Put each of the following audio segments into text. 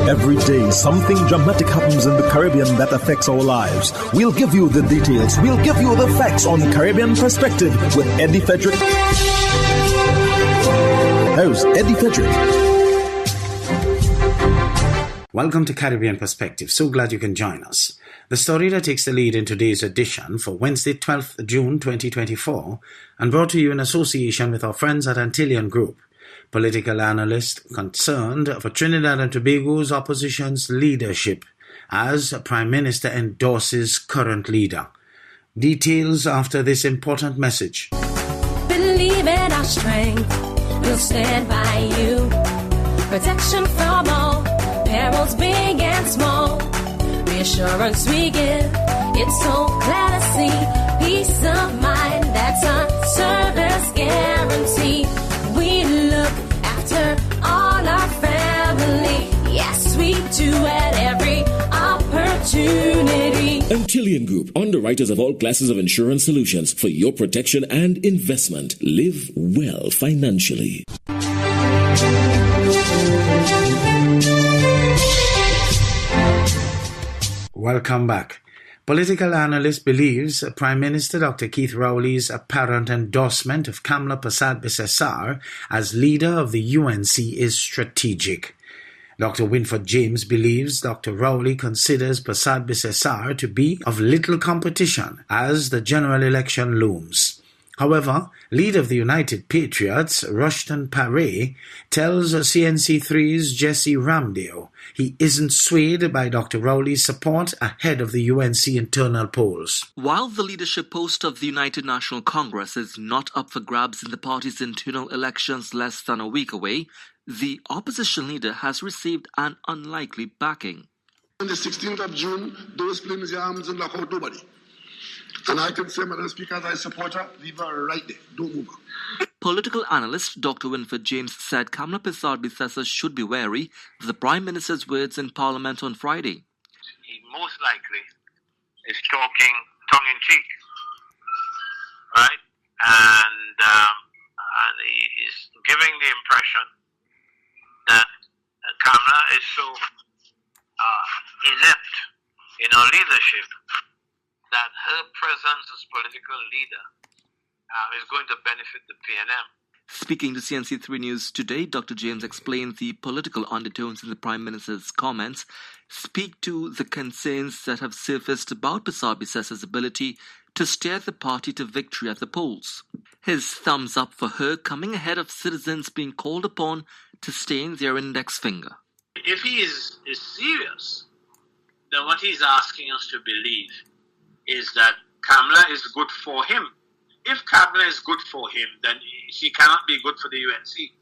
Every day, something dramatic happens in the Caribbean that affects our lives. We'll give you the details. We'll give you the facts on Caribbean Perspective with Eddie Frederick. Here's Eddie Frederick. Welcome to Caribbean Perspective. So glad you can join us. The story that takes the lead in today's edition for Wednesday, 12th June 2024, and brought to you in association with our friends at Antillean Group, political analyst concerned for Trinidad and Tobago's opposition's leadership as Prime Minister endorses current leader. Details after this important message. Believe in our strength, we'll stand by you. Protection from all perils big and small. Reassurance we give, it's so clear to see. Peace of mind, that's a service guarantee. We look after all our family. Yes, we do at every opportunity. Antillean Group, underwriters of all classes of insurance solutions for your protection and investment. Live well financially. Welcome back. Political analyst believes Prime Minister Dr. Keith Rowley's apparent endorsement of Kamla Persad-Bissessar as leader of the UNC is strategic. Dr. Winford James believes Dr. Rowley considers Persad-Bissessar to be of little competition as the general election looms. However, leader of the United Patriots, Rushton Paré, tells CNC3's Jesse Ramdale he isn't swayed by Dr. Rowley's support ahead of the UNC internal polls. While the leadership post of the United National Congress is not up for grabs in the party's internal elections less than a week away, the opposition leader has received an unlikely backing. On the 16th of June, those flames your arms and lock out nobody. And I can say, Madam Speaker, as I support her, leave her right there. Don't move her. Political analyst Dr. Winford James said Kamla Persad-Bissessar should be wary of the Prime Minister's words in Parliament on Friday. He most likely is talking tongue-in-cheek, right? And he is giving the impression that Kamla is so inept in her leadership that her presence as political leader is going to benefit the PNM. Speaking to CNC3 News today, Dr. James explained the political undertones in the Prime Minister's comments speak to the concerns that have surfaced about Persad-Bissessar's ability to steer the party to victory at the polls. His thumbs up for her coming ahead of citizens being called upon to stain their index finger. If he is serious, then what he's asking us to believe is that Kamla is good for him. If Kamla is good for him, then she cannot be good for the UNC.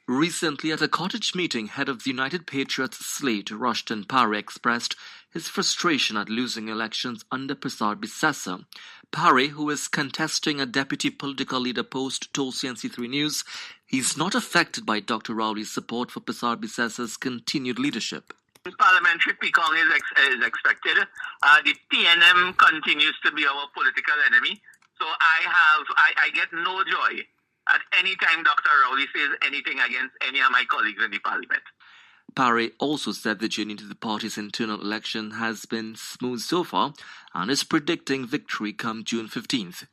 Recently, at a cottage meeting, head of the United Patriots slate, Rushton Paré, expressed his frustration at losing elections under Persad-Bissessar. Paré, who is contesting a deputy political leader post, told CNC3 News he's not affected by Dr. Rowley's support for Persad-Bissessar's continued leadership. Parliamentary peacock is expected. The TNM continues to be our political enemy. So I get no joy at any time Dr. Rowley says anything against any of my colleagues in the Parliament. Paré also said the journey to the party's internal election has been smooth so far and is predicting victory come June 15th.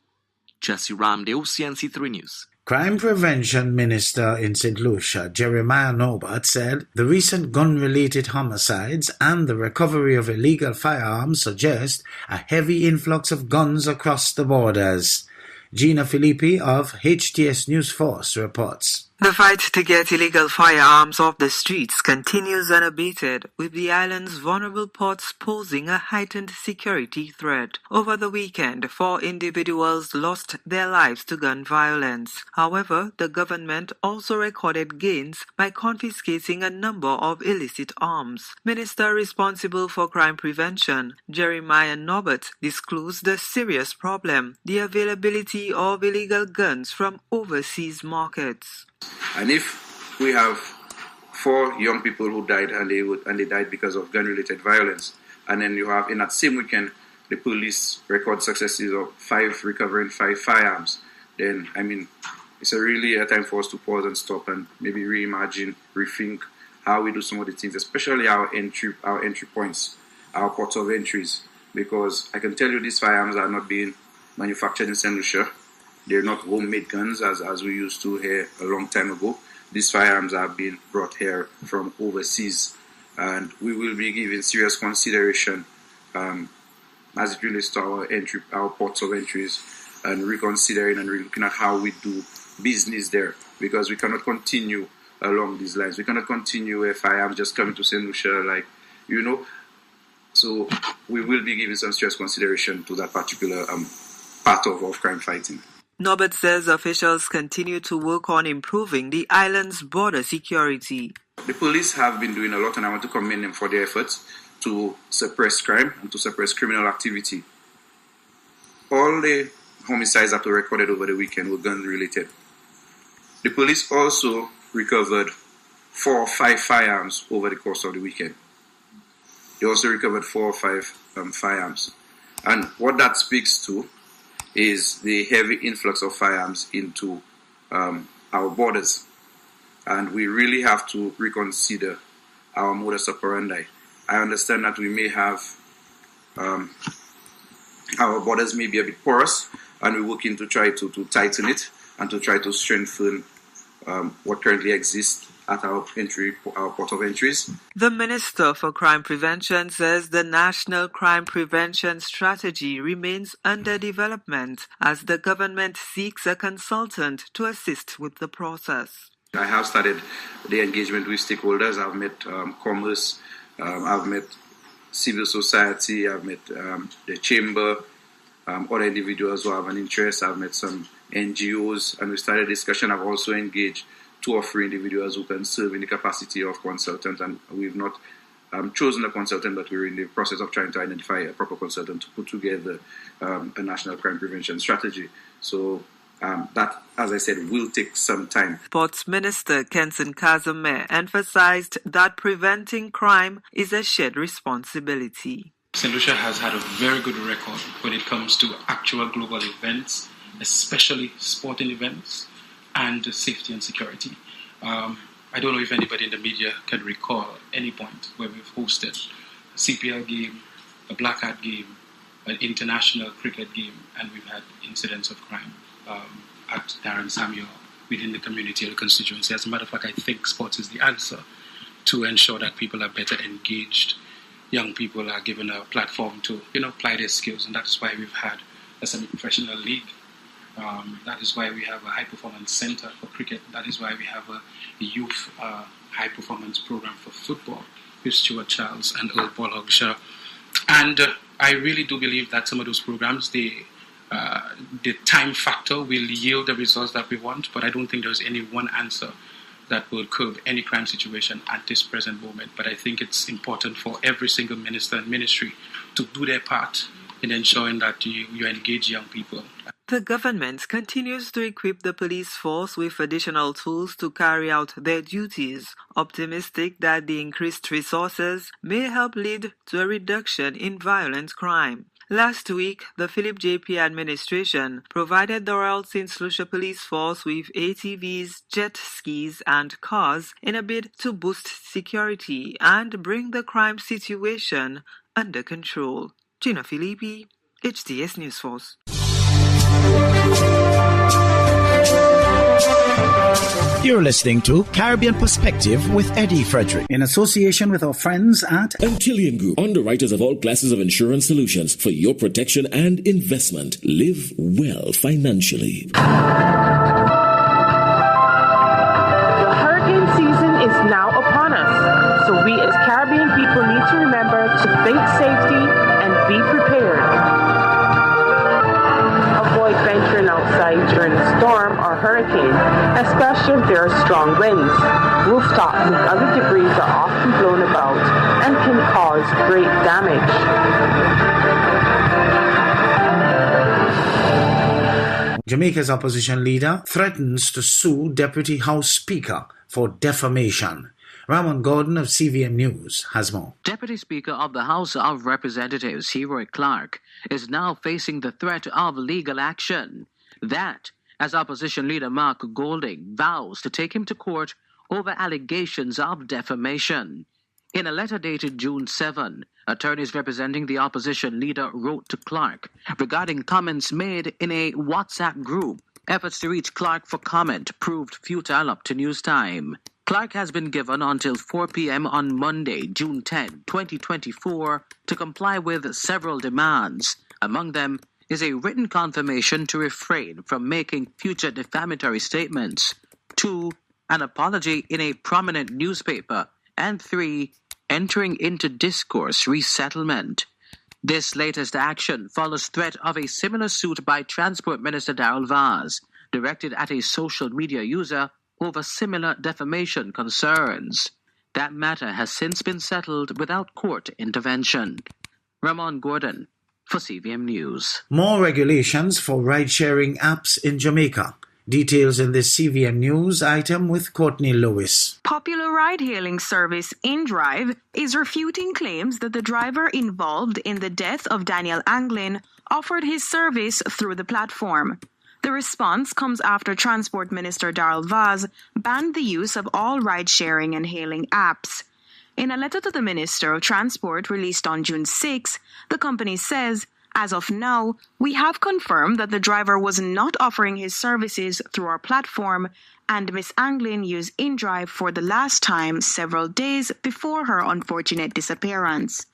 Jesse Ramdale, CNC3 News. Crime Prevention Minister in St. Lucia, Jeremiah Norbert, said the recent gun-related homicides and the recovery of illegal firearms suggest a heavy influx of guns across the borders. Gina Filippi of HTS News Force reports. The fight to get illegal firearms off the streets continues unabated, with the island's vulnerable ports posing a heightened security threat. Over the weekend, 4 individuals lost their lives to gun violence. However, the government also recorded gains by confiscating a number of illicit arms. Minister responsible for crime prevention, Jeremiah Norbert, disclosed the serious problem, the availability of illegal guns from overseas markets. And if we have 4 young people who died and they died because of gun-related violence, and then you have in that same weekend the police record successes of recovering 5 firearms, then I mean it's really a time for us to pause and stop and maybe reimagine, rethink how we do some of the things, especially our entry points, our ports of entries, because I can tell you these firearms are not being manufactured in St. Lucia. They're not homemade guns as we used to here a long time ago. These firearms are being brought here from overseas, and we will be giving serious consideration as it relates to our ports of entries, and reconsidering and looking at how we do business there, because we cannot continue along these lines. We cannot continue if I am just coming to St. Lucia, So we will be giving some serious consideration to that particular part of crime fighting. Norbert says officials continue to work on improving the island's border security. The police have been doing a lot, and I want to commend them for their efforts to suppress crime and to suppress criminal activity. All the homicides that were recorded over the weekend were gun-related. The police also recovered 4 or 5 firearms over the course of the weekend. They also recovered 4 or 5 firearms. And what that speaks to is the heavy influx of firearms into our borders. And we really have to reconsider our modus operandi. I understand that we may have, our borders may be a bit porous, and we're working to try to tighten it and to try to strengthen what currently exists at our port of entries. The Minister for Crime Prevention says the National Crime Prevention Strategy remains under development as the government seeks a consultant to assist with the process. I have started the engagement with stakeholders. I've met commerce, I've met civil society, I've met the chamber, other individuals who have an interest. I've met some NGOs, and we started a discussion. I've also engaged 2 or 3 individuals who can serve in the capacity of consultant, and we've not chosen a consultant, but we're in the process of trying to identify a proper consultant to put together a national crime prevention strategy. So that, as I said, will take some time. Ports Minister Kenson Kazame emphasized that preventing crime is a shared responsibility. St. Lucia has had a very good record when it comes to actual global events, especially sporting events, and safety and security. I don't know if anybody in the media can recall any point where we've hosted a CPL game, a Black Hat game, an international cricket game, and we've had incidents of crime at Darren Samuel within the community or the constituency. As a matter of fact, I think sports is the answer to ensure that people are better engaged. Young people are given a platform to, apply their skills, and that's why we've had a semi-professional league. That is why we have a high-performance center for cricket. That is why we have a youth high-performance program for football with Stuart Charles and Earl Paul Hogshaw. And I really do believe that some of those programs, the time factor will yield the results that we want, but I don't think there's any one answer that will curb any crime situation at this present moment. But I think it's important for every single minister and ministry to do their part in ensuring that you engage young people. The government continues to equip the police force with additional tools to carry out their duties, optimistic that the increased resources may help lead to a reduction in violent crime. Last week, the Philip JP administration provided the Royal St. Lucia Police Force with ATVs, jet skis, and cars in a bid to boost security and bring the crime situation under control. Gina Filippi, HTS News Force. You're listening to Caribbean Perspective with Eddie Frederick, in association with our friends at Antillian Group, underwriters of all classes of insurance solutions for your protection and investment. Live well financially. The hurricane season is now upon us, so we as Caribbean people need to remember to think safety and be prepared. Avoid venturing outside during a storm or hurricane, especially if there are strong winds. Rooftops and other debris are often blown about and can cause great damage. Jamaica's opposition leader threatens to sue Deputy House Speaker for defamation. Ramon Gordon of CVM News has more. Deputy Speaker of the House of Representatives, Heroy Clark, is now facing the threat of legal action. That, as opposition leader Mark Golding vows to take him to court over allegations of defamation. In a letter dated June 7, attorneys representing the opposition leader wrote to Clark regarding comments made in a WhatsApp group. Efforts to reach Clark for comment proved futile up to news time. Clark has been given until 4 p.m. on Monday, June 10, 2024, to comply with several demands. Among them is a written confirmation to refrain from making future defamatory statements. 2, an apology in a prominent newspaper. And 3, entering into discourse resettlement. This latest action follows threat of a similar suit by Transport Minister Darrell Vaz, directed at a social media user over similar defamation concerns. That matter has since been settled without court intervention. Ramon Gordon for CVM News. More regulations for ride-sharing apps in Jamaica. Details in this CVM News item with Courtney Lewis. Popular ride-hailing service InDrive is refuting claims that the driver involved in the death of Daniel Anglin offered his service through the platform. The response comes after Transport Minister Darrell Vaz banned the use of all ride-sharing and hailing apps. In a letter to the Minister of Transport released on June 6, the company says, "As of now, we have confirmed that the driver was not offering his services through our platform, and Miss Anglin used InDrive for the last time several days before her unfortunate disappearance."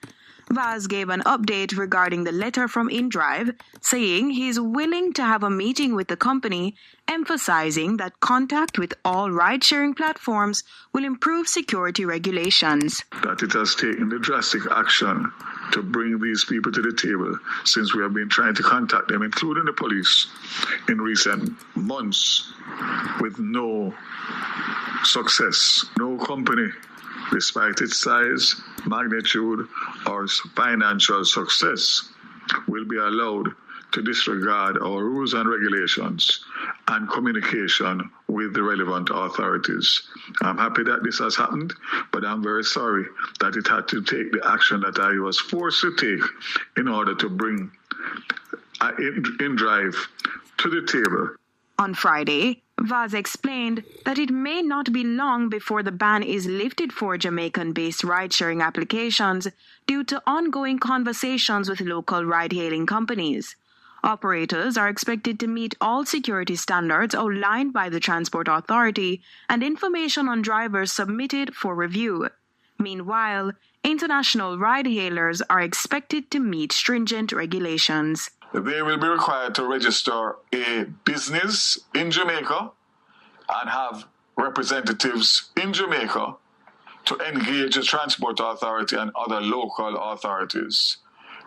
Vaz gave an update regarding the letter from InDrive, saying he is willing to have a meeting with the company, emphasizing that contact with all ride-sharing platforms will improve security regulations. That it has taken the drastic action to bring these people to the table, since we have been trying to contact them, including the police, in recent months with no success. No company, despite its size, magnitude, or financial success, will be allowed to disregard our rules and regulations and communication with the relevant authorities. I'm happy that this has happened, but I'm very sorry that it had to take the action that I was forced to take in order to bring InDrive to the table. On Friday, Vaz explained that it may not be long before the ban is lifted for Jamaican-based ride-sharing applications due to ongoing conversations with local ride-hailing companies. Operators are expected to meet all security standards outlined by the Transport Authority and information on drivers submitted for review. Meanwhile, international ride-hailers are expected to meet stringent regulations. They will be required to register a business in Jamaica and have representatives in Jamaica to engage the Transport Authority and other local authorities.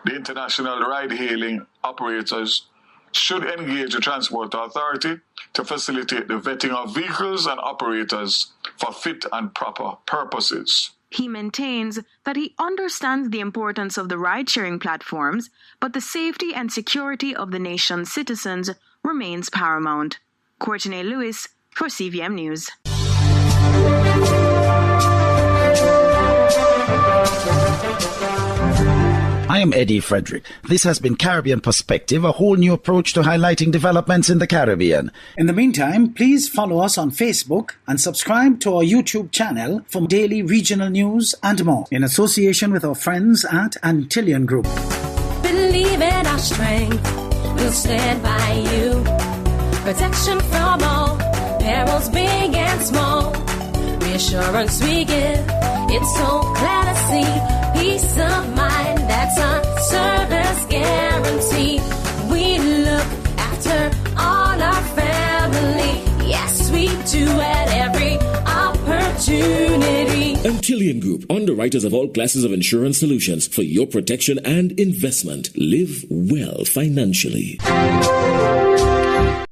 The international ride-hailing operators should engage the Transport Authority to facilitate the vetting of vehicles and operators for fit and proper purposes. He maintains that he understands the importance of the ride-sharing platforms, but the safety and security of the nation's citizens remains paramount. Courtney Lewis for CVM News. I am Eddie Frederick. This has been Caribbean Perspective, a whole new approach to highlighting developments in the Caribbean. In the meantime, please follow us on Facebook and subscribe to our YouTube channel for daily regional news and more, in association with our friends at Antillian Group. Believe in our strength, we'll stand by you. Protection from all perils, big and small. Reassurance we give, it's so clear to see. Peace of mind, that's our service guarantee. We look after all our family. Yes, we do at every opportunity. Antillian Group, underwriters of all classes of insurance solutions for your protection and investment. Live well financially.